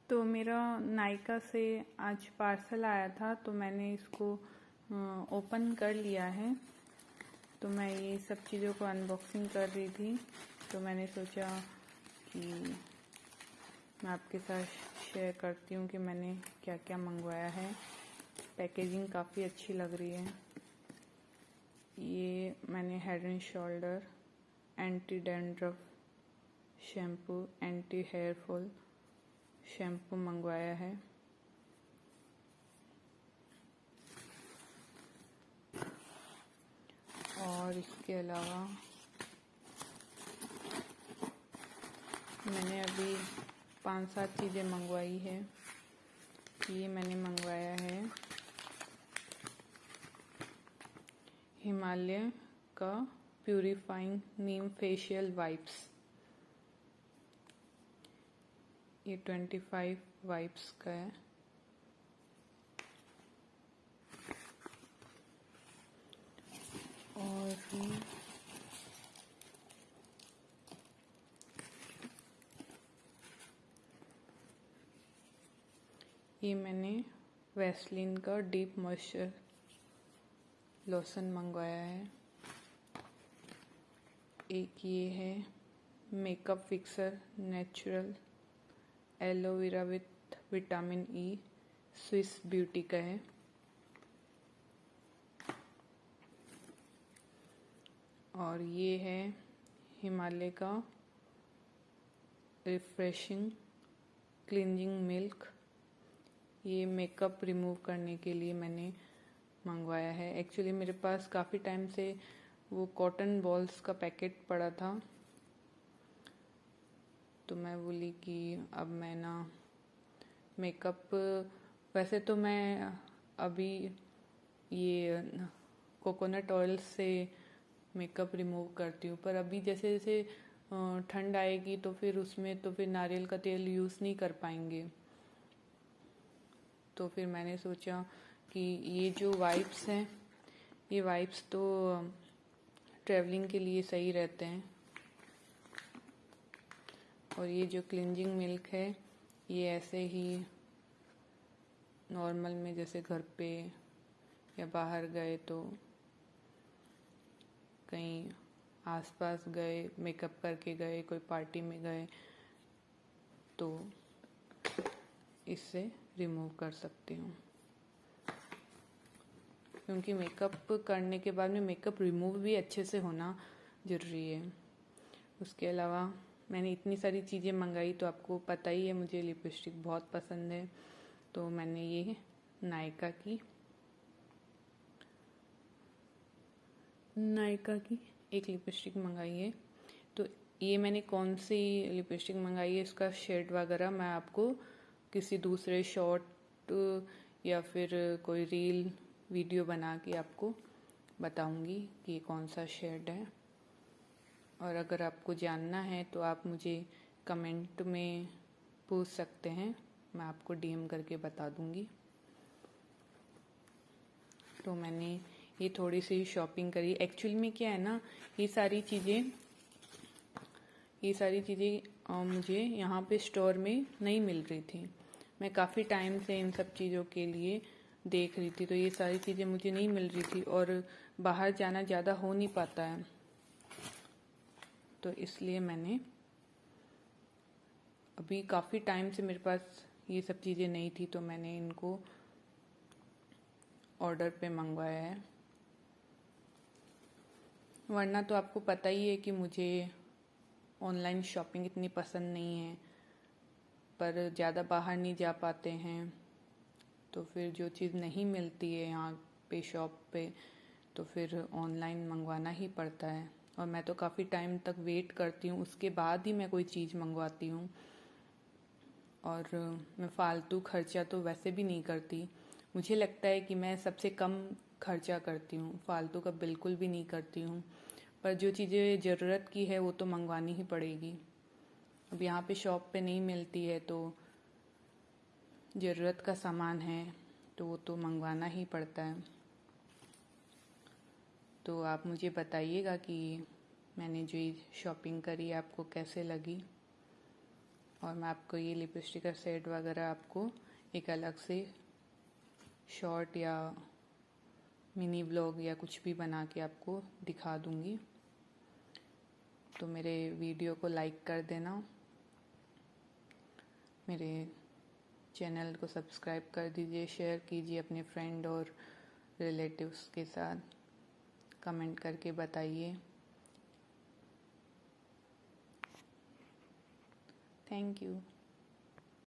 तो मेरा नायका से आज पार्सल आया था, तो मैंने इसको ओपन कर लिया है। तो मैं ये सब चीज़ों को अनबॉक्सिंग कर रही थी, तो मैंने सोचा कि मैं आपके साथ शेयर करती हूँ कि मैंने क्या क्या मंगवाया है। पैकेजिंग काफ़ी अच्छी लग रही है। ये मैंने Head and Shoulder anti dandruff shampoo, anti hair fall shampoo मंगवाया है। और इसके अलावा मैंने अभी 5-7 चीज़ें मंगवाई है। ये मैंने मंगवाया है हिमालय का प्यूरिफाइंग नीम फेशियल वाइप्स। ये 25 वाइप्स का है। और ये मैंने वैसलीन का डीप मॉइस्चर लोशन मंगवाया है। एक ये है makeup fixer natural aloe vera with vitamin E, Swiss beauty का है। और ये है हिमालय का रिफ्रेशिंग क्लींजिंग मिल्क। ये मेकअप रिमूव करने के लिए मैंने मंगवाया है। एक्चुअली मेरे पास काफ़ी टाइम से वो कॉटन बॉल्स का पैकेट पड़ा था, तो मैं बोली कि अब मैं ना मेकअप, वैसे तो मैं अभी ये कोकोनट ऑयल से मेकअप रिमूव करती हूँ, पर अभी जैसे जैसे ठंड आएगी तो फिर उसमें तो फिर नारियल का तेल यूज़ नहीं कर पाएंगे। तो फिर मैंने सोचा कि ये जो वाइप्स हैं, ये वाइप्स तो ट्रैवलिंग के लिए सही रहते हैं। और ये जो क्लिंजिंग मिल्क है, ये ऐसे ही नॉर्मल में जैसे घर पे या बाहर गए, तो कहीं आसपास गए, मेकअप करके गए, कोई पार्टी में गए, तो इससे रिमूव कर सकती हूँ। क्योंकि मेकअप करने के बाद में मेकअप रिमूव भी अच्छे से होना ज़रूरी है। उसके अलावा मैंने इतनी सारी चीज़ें मंगाई, तो आपको पता ही है मुझे लिपस्टिक बहुत पसंद है। तो मैंने ये नायका की एक लिपस्टिक मंगाई है। तो ये मैंने कौन सी लिपस्टिक मंगाई है, इसका शेड वगैरह मैं आपको किसी दूसरे शॉर्ट या फिर कोई रील वीडियो बना के आपको बताऊंगी कि ये कौन सा शेड है। और अगर आपको जानना है तो आप मुझे कमेंट में पूछ सकते हैं, मैं आपको डीएम करके बता दूंगी। तो मैंने ये थोड़ी सी शॉपिंग करी। एक्चुअली में क्या है ना, ये सारी चीज़ें मुझे यहाँ पे स्टोर में नहीं मिल रही थी। मैं काफ़ी टाइम से इन सब चीज़ों के लिए देख रही थी, तो ये सारी चीज़ें मुझे नहीं मिल रही थी और बाहर जाना ज़्यादा हो नहीं पाता है, तो इसलिए मैंने अभी काफ़ी टाइम से मेरे पास ये सब चीज़ें नहीं थी, तो मैंने इनको ऑर्डर पे मंगवाया है। वरना तो आपको पता ही है कि मुझे ऑनलाइन शॉपिंग इतनी पसंद नहीं है, पर ज़्यादा बाहर नहीं जा पाते हैं, तो फिर जो चीज़ नहीं मिलती है यहाँ पे शॉप पे, तो फिर ऑनलाइन मंगवाना ही पड़ता है। और मैं तो काफ़ी टाइम तक वेट करती हूँ, उसके बाद ही मैं कोई चीज़ मंगवाती हूँ। और मैं फ़ालतू खर्चा तो वैसे भी नहीं करती। मुझे लगता है कि मैं सबसे कम खर्चा करती हूँ, फ़ालतू का बिल्कुल भी नहीं करती हूँ। पर जो चीज़ें ज़रूरत की है वो तो मंगवानी ही पड़ेगी। अब यहाँ पे शॉप पे नहीं मिलती है, तो ज़रूरत का सामान है तो वो तो मंगवाना ही पड़ता है। तो आप मुझे बताइएगा कि मैंने जो शॉपिंग करी आपको कैसे लगी। और मैं आपको ये लिपस्टिक का सेट वगैरह आपको एक अलग से शॉर्ट या मिनी व्लॉग या कुछ भी बना के आपको दिखा दूँगी। तो मेरे वीडियो को लाइक कर देना, मेरे चैनल को सब्सक्राइब कर दीजिए, शेयर कीजिए अपने फ्रेंड और रिलेटिव्स के साथ, कमेंट करके बताइए। Thank you.